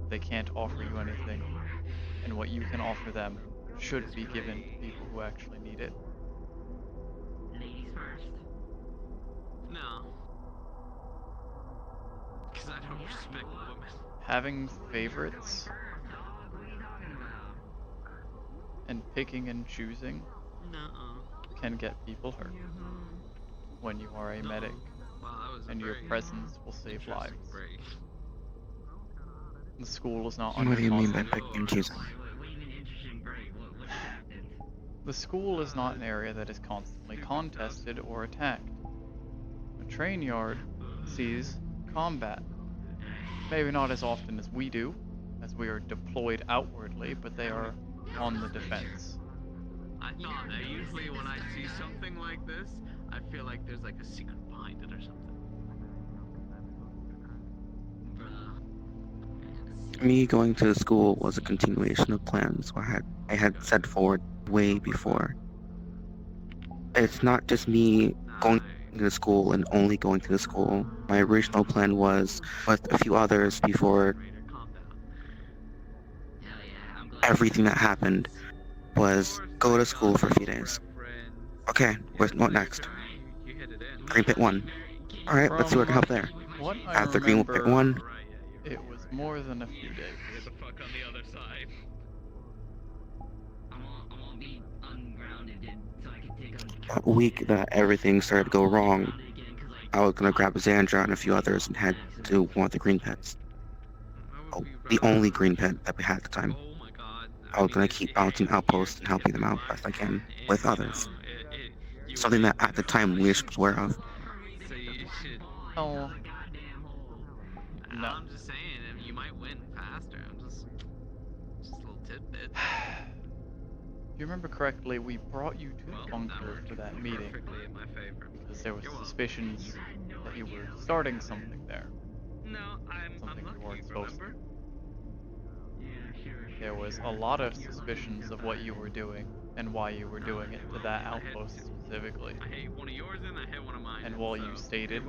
They can't offer you anything, and what you can offer them should be given to people who actually need it. Ladies first. No. Because I don't respect women. Having favorites and picking and choosing Nuh-uh. can get people hurt when you are a medic and your presence will save lives. The school is not What under do you mean by constant. picking and choosing? The school is not an area that is constantly contested or attacked. A train yard sees combat. Maybe not as often as we do, as we are deployed outwardly, but they are on the defense. I thought usually when I see something like this, I feel like there's like a secret behind it or something. Me going to school was a continuation of plans I had set forward way before. It's not just me going to the school and only going to the school. My original plan was, with a few others before everything that happened, was go to school for a few days. Okay, what next? Green Pit 1. Alright, let's see what can help there. What I After Green Pit remember, 1, it was more than a few days. Get the fuck on the other side. a week that everything started to go wrong, I was gonna grab Xandra and a few others and head to one of the green pits. Oh, the only green pit that we had at the time. I was gonna keep bouncing outposts and helping them out best I can with others. Something that at the time Wish was aware of. Oh. No. I'm just saying, you might win faster. I'm just a little tidbit. If you remember correctly, we brought you to the bunker for that meeting because there was suspicions that you were starting something there. No, Something you weren't supposed to. There was a lot of suspicions of what you were doing and why you were doing it to that outpost specifically. I hit one of yours and I hit one of mine. And while you stated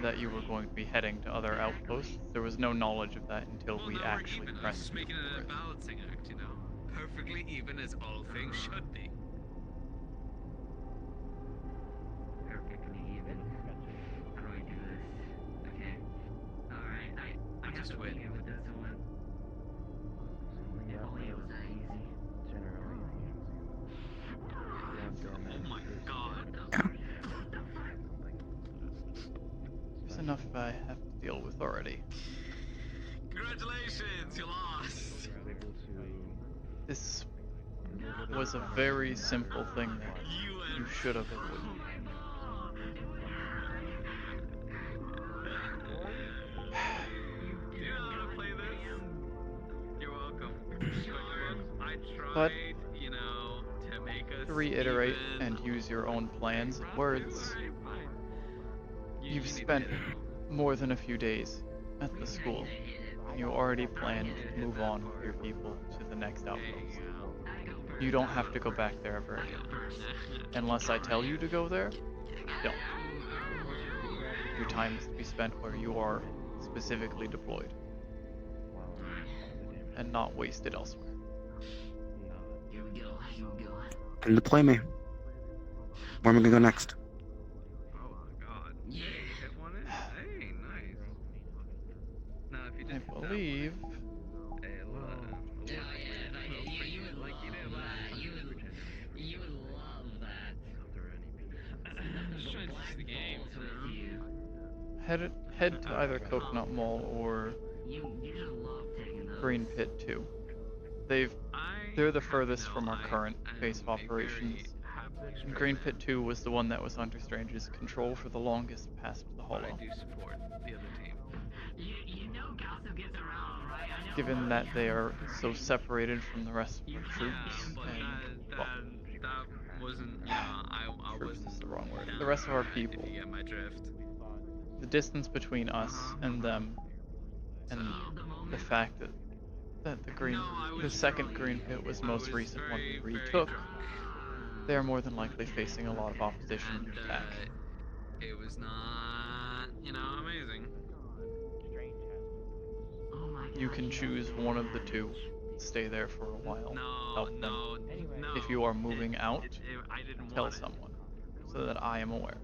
that you were going to be heading to other outposts, there was no knowledge of that until we actually pressed Just you making for it a it. balancing act, you know? Perfectly even as all things should be. Perfectly even. How do I do this? Okay. Alright, I just win. With this one. If only it was that easy. Oh my god. There's enough I have to deal with already. Congratulations, you lost. This was a very simple thing that you should have avoided. Do you know how to play this? You're welcome. I But tried, you know, to make us to reiterate even. and use your own plans and words, you've spent more than a few days at the school, and you already planned to move on with your people to the next outpost. You don't have to go back there ever again. Unless I tell you to go there, don't. Your time is to be spent where you are specifically deployed, and not wasted elsewhere. Can deploy me. Where am I gonna go next? Oh my god. Yeah. Hit one in? Hey, nice. Now if you just I believe You would love that. head to either Coconut Mall or Green Pit 2. They're the furthest from our current base of operations. And Green Pit 2 was the one that was under Strange's control for the longest past the Hollow. I do support the other team. You know gossip gets around, right? I know. Given that they are so separated from the rest of our troops, and well, That wasn't, you know, I troops wasn't is the wrong word. The rest of our people. If you get my drift. The distance between us and them, and the fact that the second green pit was the most recent one we retook, they are more than likely facing a lot of opposition and attack. It was not, you know, amazing. You can choose one of the two. Stay there for a while. Help them. If you are moving out, tell someone so that I am aware.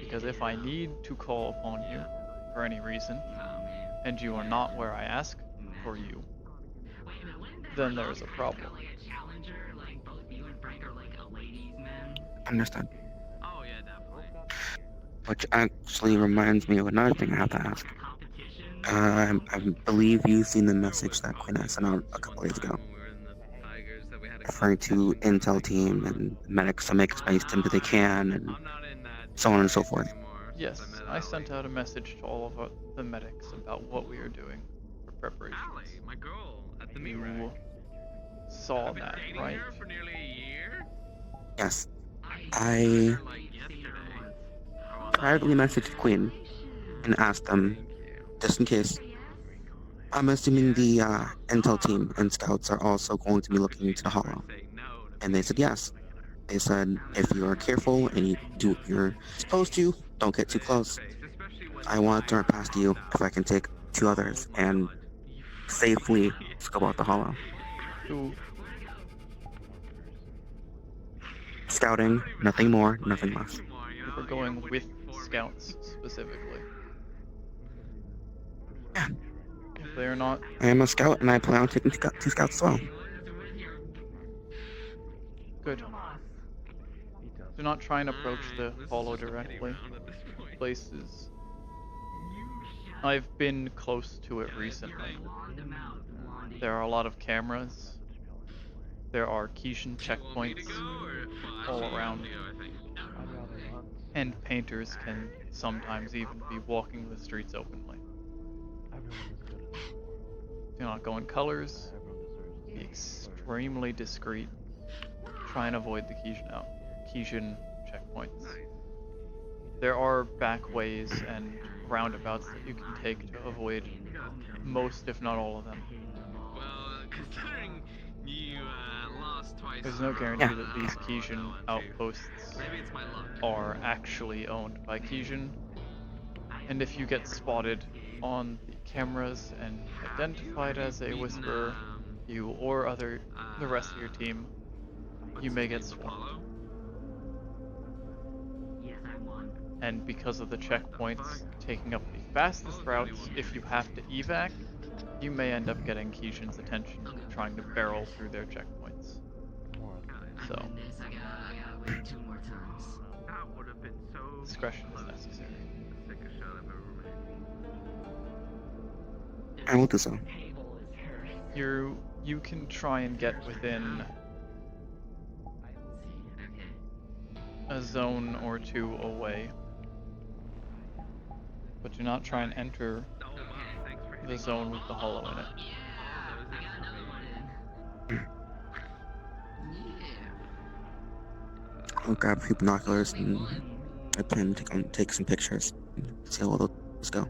Because if I need to call upon you for any reason, and you are not where I ask for you, then there's a problem. Understand. Oh yeah, definitely. Which actually reminds me of another thing I have to ask. I believe you've seen the message that Quinn had sent out a couple days ago, referring to Intel team and medics to make space to do they can, and so on and so forth. Yes, I sent out a message to all of the medics about what we are doing for preparations. You saw that, right? Yes, I privately messaged Quinn and asked them, just in case. I'm assuming the Intel team and scouts are also going to be looking into the Hollow. And they said yes. They said, if you are careful and you do what you're supposed to, don't get too close. I want to run past you if I can take 2 others and safely scope out the Hollow. Cool. Scouting, nothing more, nothing less. You were going with scouts specifically. Yeah. If they're not. I am a scout and I plan on taking 2 scouts as well. Good. Do not try and approach the Hollow directly. Places. I've been close to it recently. There are a lot of cameras. There are Keishan checkpoints all around. And painters can sometimes even be walking the streets openly. Do not go in colors. Be extremely discreet. Try and avoid the Keishan checkpoints. There are back ways and roundabouts that you can take to avoid most, if not all of them. There's no guarantee that these Keishan outposts are actually owned by Keishan. And if you get spotted on the cameras and identified as a Whisperer, you or the rest of your team, you may get swarmed. And because of the checkpoints taking up the fastest routes, if you have to evac, you may end up getting Keishan's attention trying to barrel through their checkpoints. So, discretion is necessary. I will do so. You can try and get within a zone or 2 away, but do not try and enter the zone with the Hollow in it. I'll grab a few binoculars and I plan to take some pictures and see how all those go.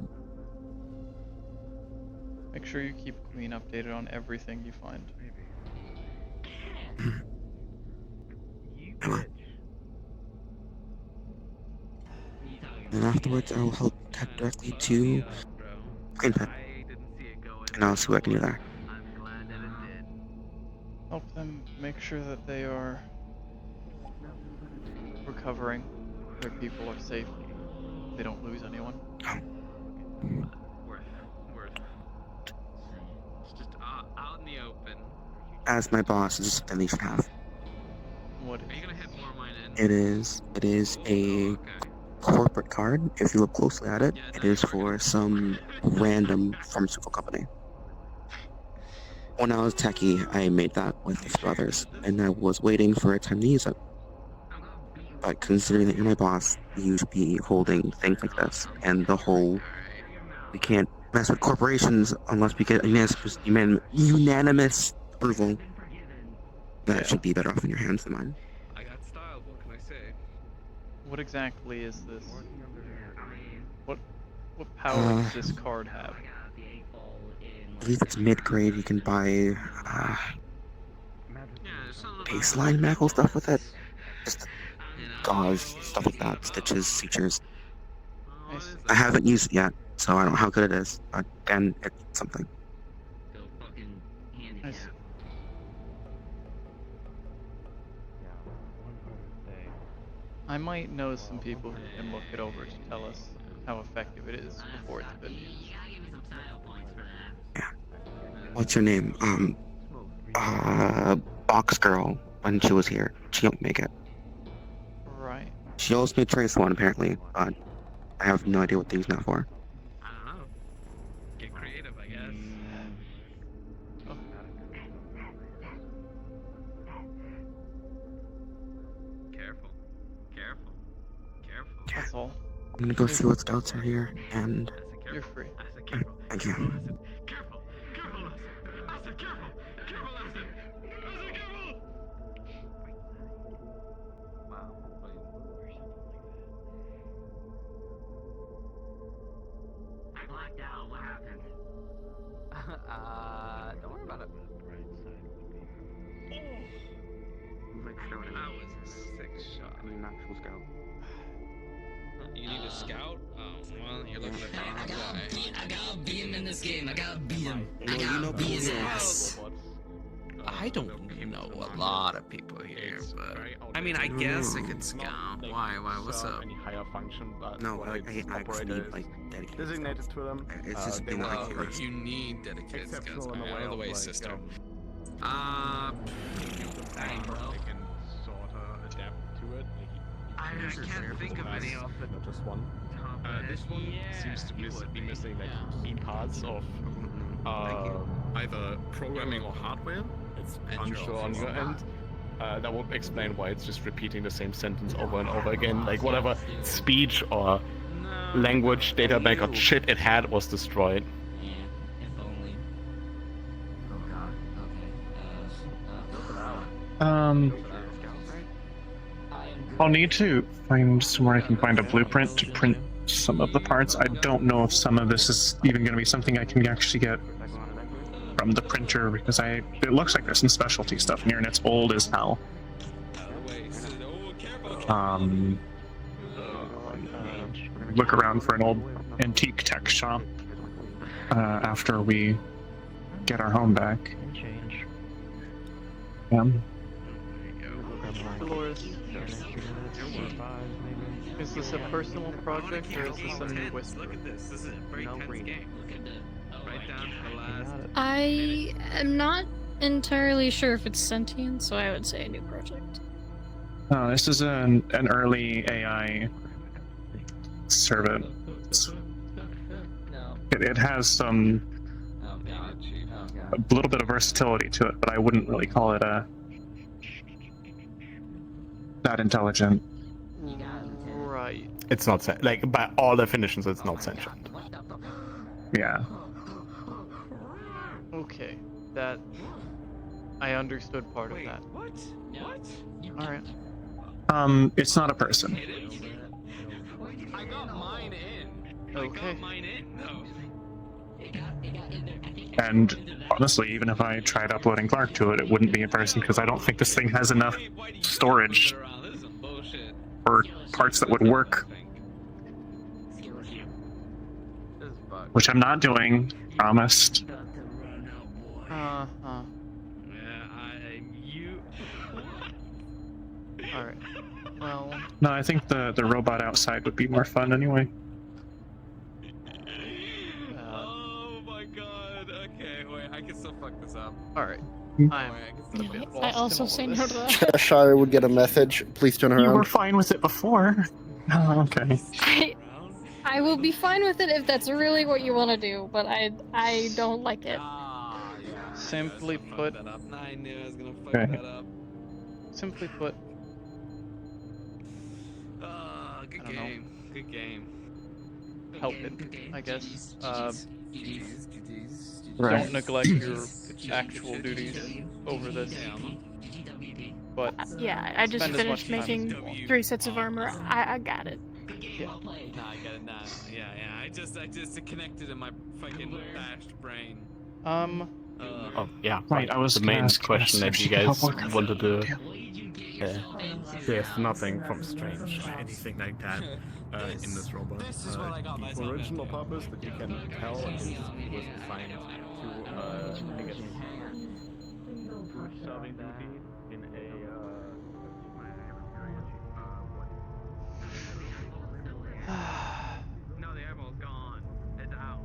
Make sure you keep Queen updated on everything you find. I will. And afterwards, I will help head directly to Green Pit. And I'll see what I can do there. Help them make sure that they are recovering, their people are safe, they don't lose anyone. Just out in the open. As my boss, this is something they should have. What is Are you gonna hit more of mine in? It is a corporate card. If you look closely at it, it is for some random pharmaceutical company. When I was techie, I made that with a few others, and I was waiting for a time to use it. But considering that you're my boss, you should be holding things like this, and the whole, we can't mess with corporations unless we get unanimous approval. That should be better off in your hands than mine. I got style, what can I say? What exactly is this? What power does this card have? I believe it's mid-grade. You can buy baseline medical stuff with it. Just gauze, stuff like that, stitches, sutures. I haven't used it yet, so I don't know how good it is, but again, it's something. I might know some people who can look it over to tell us how effective it is before it's been used. Yeah. What's her name? Box Girl, when she was here. She don't make it. Right. She also made Trace one, apparently, but I have no idea what to use now for. I don't know. Get creative, I guess. Oh. Careful. Careful. Careful. That's all. I'm gonna go see what scouts are here, and You're free. thank you. Careful. Careful, I said careful. Careful, I said. Careful. Wow. I blacked out. What happened? Don't worry about it. That was a sick shot. I need an actual scout. You need a scout? Oh, well, you're looking at the wrong guy. I gotta beat him in this game. I gotta beat him. I Well, you gotta know beat his people here. ass. I don't know a lot of people here, but I mean, I guess I could scout. Why? What's up? Any higher function, but No, when I it's actually operator need is like dedicated. designated to them. It's just they been will like have, here. like, You need dedicated scouts. exceptional in the Out way of the of, way, like, sister. dang, Bro. they can sort of adapt to it. I can't think of any off the Not just one. This one seems to be missing like key parts of either programming or hardware. It's unsure on your end. That would explain why it's just repeating the same sentence over and over again. Like whatever speech or language data bank or shit it had was destroyed. Yeah, if only. Oh god, okay. I'll need to find somewhere I can find a blueprint to print some of the parts. I don't know if some of this is even going to be something I can actually get from the printer, because it looks like there's some specialty stuff in here and it's old as hell. Look around for an old antique tech shop after we get our home back. Yeah. Dolores, is this a personal project or is this a new whisper? Look at this. This is a very tense game. Right down to the last. I am not entirely sure if it's sentient, so I would say a new project. This is an early AI servant. It has some a little bit of versatility to it, but I wouldn't really call it that intelligent. Right. It's not like by all definitions, it's not sentient. Yeah. Okay. That I understood part of that. What? Alright. It's not a person. I got mine in. Okay. And honestly, even if I tried uploading Clark to it, it wouldn't be a person, because I don't think this thing has enough storage or parts that would work. Which I'm not doing, promised. Uh-huh. Alright. Well... No, I think the robot outside would be more fun anyway. Oh my god. Okay, wait, I can still fuck this up. Alright. I'm a bit I lost also in all say of no this. to that. Cheshire would get a message. Please turn around. You were fine with it before. Oh, okay. I will be fine with it if that's really what you want to do, but I don't like it. Simply put... I knew I was gonna fuck Okay. that up. Simply put... Good I don't know. game. Good game. Help it, I guess. Right. Don't neglect your actual duties over this. But Yeah, I just spend as much finished time as making you want. 3 sets of armor. I got it. Yeah. No, I got it. Nah, yeah. I just connected in my fucking bashed brain. Oh yeah. Right, I was the gonna main ask question if that she you could guys help work. wanted to. There's nothing from strange or anything like that in this robot. This is what I got the myself original into. purpose that you can tell is was assigned to I guess serving duty in No, the eyeball's gone. It's out.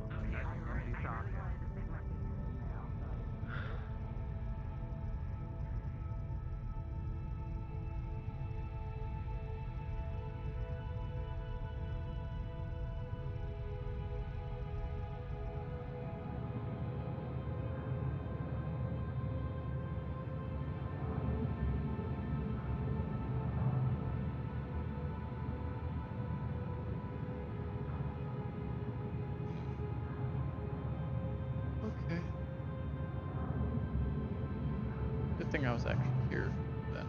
I was actually here then.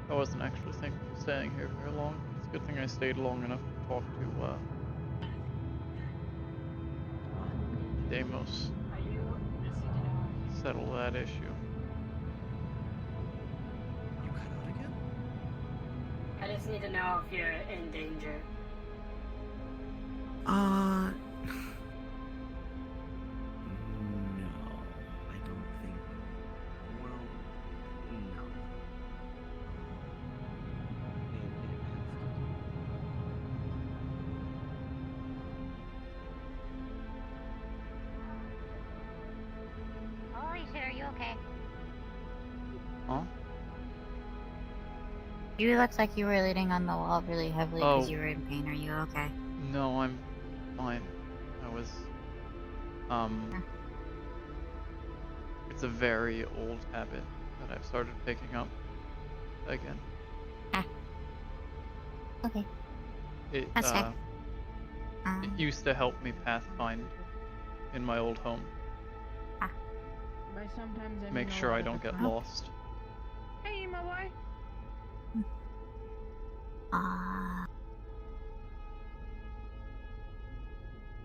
I wasn't actually thinking of staying here very long. It's a good thing I stayed long enough to talk to, Deimos. Settle that issue. I just need to know if you're in danger. No, I don't think. Well, no. Holy shit, are you okay? Huh? You looked like you were leaning on the wall really heavily because Oh. you were in pain. Are you okay? No, I'm fine. I was, it's a very old habit that I've started picking up again. Okay. It, That's fair. it used to help me pathfind in my old home. By sometimes I Make mean a sure lot I of don't the get time. lost. Hey, my boy.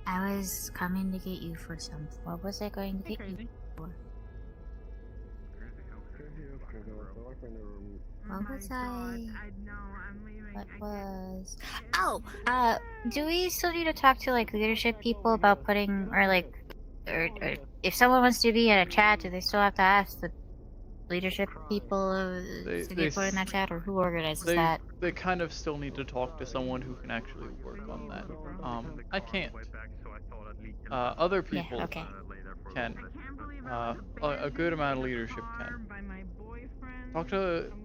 I was coming to get you for something. What was I going to get you for? What was I? What was? Oh, do we still need to talk to like leadership people about putting, or like, or if someone wants to be in a chat, do they still have to ask the leadership people to get put in that chat, or who organizes that? They kind of still need to talk to someone who can actually work on that. I can't. Other Yeah, people okay. can. A good amount of leadership can.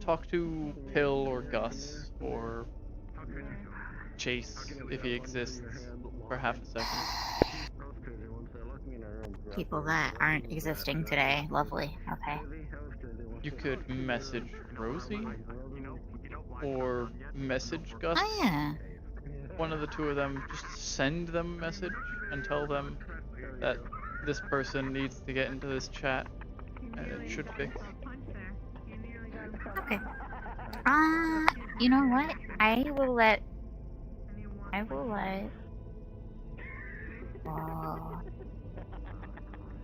Talk to Pill or Gus or Chase if he exists for half a second. People that aren't existing today. Lovely. Okay. You could message Rosie or message Gus. Oh yeah. One of the two of them. Just send them a message and tell them that this person needs to get into this chat and it should fix. Okay. You know what? I will let.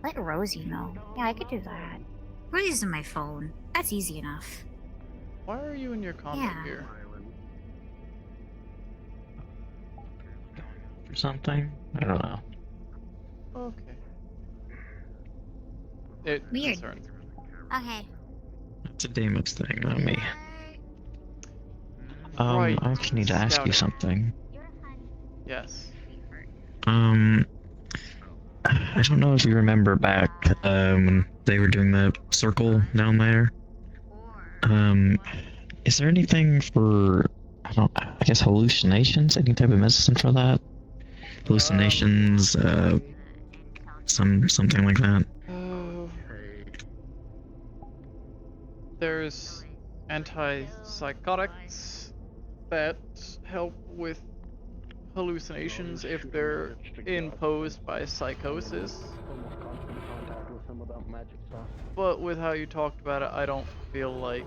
Let Rosie know. Yeah, I could do that. Rosie's in my phone. That's easy enough. Why are you in your combat gear? For something? I don't know. Okay. It Weird. concerns me. Okay. It's a Deimos thing, not me. Right, I actually need to ask you scouting. something. Yes. I don't know if you remember back, when they were doing the circle down there. Is there anything for, I guess hallucinations? Any type of medicine for that? Hallucinations, something like that. There's antipsychotics that help with hallucinations if they're imposed by psychosis. But with how you talked about it, I don't feel like...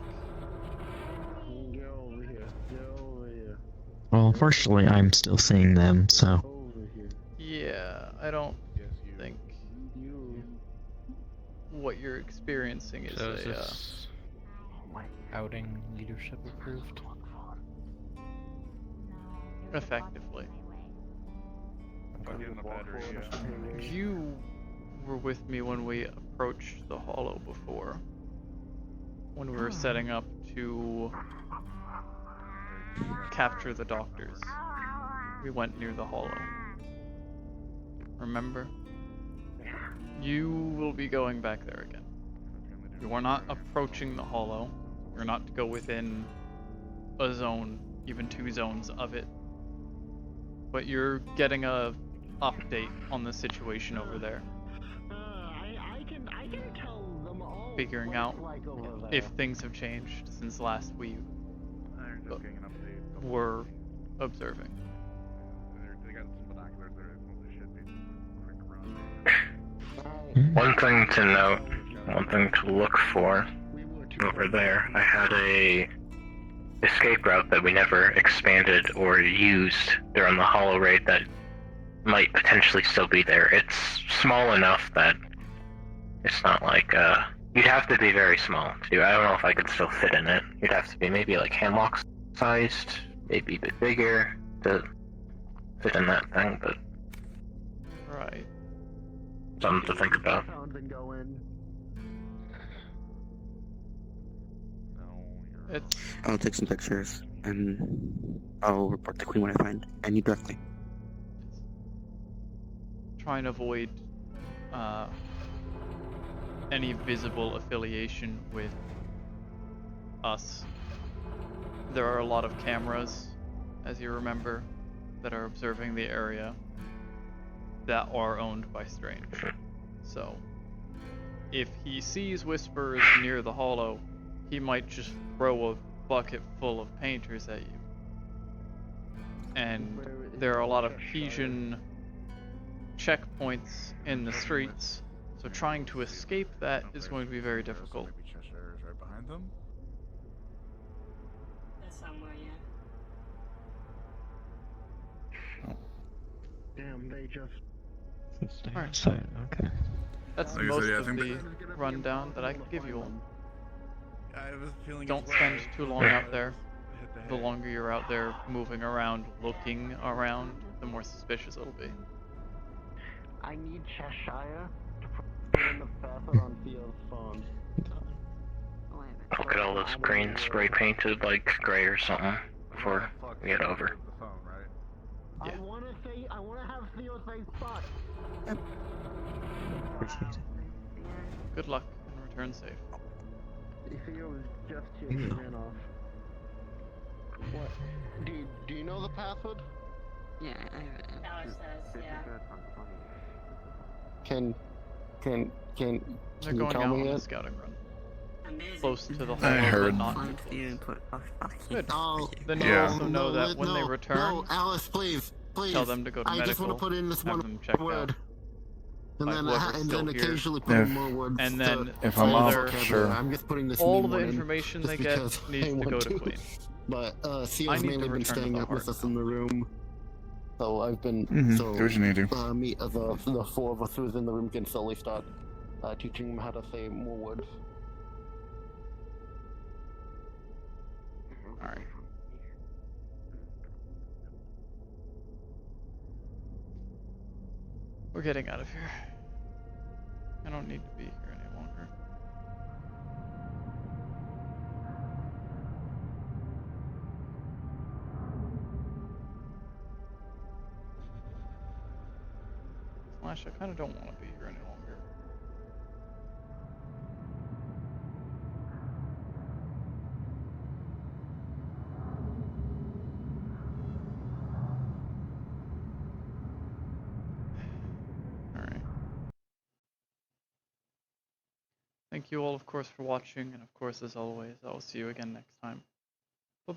Well, unfortunately, I'm still seeing them, so. Yeah, I don't think what you're experiencing is So is this outing leadership approved? effectively. You were with me when we approached the Hollow before. When we were setting up to capture the doctors. We went near the Hollow. Remember? You will be going back there again. You are not approaching the Hollow. You're not to go within a zone, even 2 zones of it. But you're getting a update on the situation over there. Figuring out if things have changed since last we were observing. One thing to note, one thing to look for, over there. I had a escape route that we never expanded or used during the hollow raid that might potentially still be there. It's small enough that it's not like, you'd have to be very small to do. I don't know if I could still fit in it. You'd have to be maybe like hammock sized, maybe a bit bigger to fit in that thing, but Right. something to think about. I'll take some pictures and I'll report the queen when I find any directly. Try and avoid any visible affiliation with us. There are a lot of cameras, as you remember, that are observing the area that are owned by Strange. So, if he sees Whispers near the hollow, he might just throw a bucket full of painters at you. And there are a lot of Pigeon checkpoints in the streets, so trying to escape that is going to be very difficult. Maybe Cheshire is right behind them. Somewhere, yeah. Damn, they just... Alright. So, okay. That's Like I most said, yeah, I of think the rundown that I can give you all. I have a feeling Don't spend too long out there. The longer you're out there moving around, looking around, the more suspicious it'll be. I need Cheshire to put in the password on Theo's phone. I'll get all this green spray painted like gray or something before we get over. Yeah. I wanna have Theo's face fuck. Appreciate it. Good luck and return safe. Theo was just chasing ran off. What? Do you know the password? Yeah, Alex says, yeah. Can They're you going tell out me on a it? scouting run. Amazing. Close to the I hollow, heard. but not too close. Good. Oh, Then you Yeah. also know that when they return, No, Alice, please. tell them to go to I medical, just want to put in this have one them checked word. out. And by then, whoever's and still then here. occasionally put in more words. And then If all I'm of off, their, sure. I'm just putting this all new the one in information just they get because needs I to want go to Queen. But I Theo's need to mainly been return to staying the up with heart us in the room. So I've been Do what you need to. the four of us who's in the room can slowly start teaching him how to say more words. Alright. We're getting out of here. I don't need to be here any longer. Slash, I kind of don't want to be here any longer. Alright. Thank you all, of course, for watching, and of course, as always, I will see you again next time.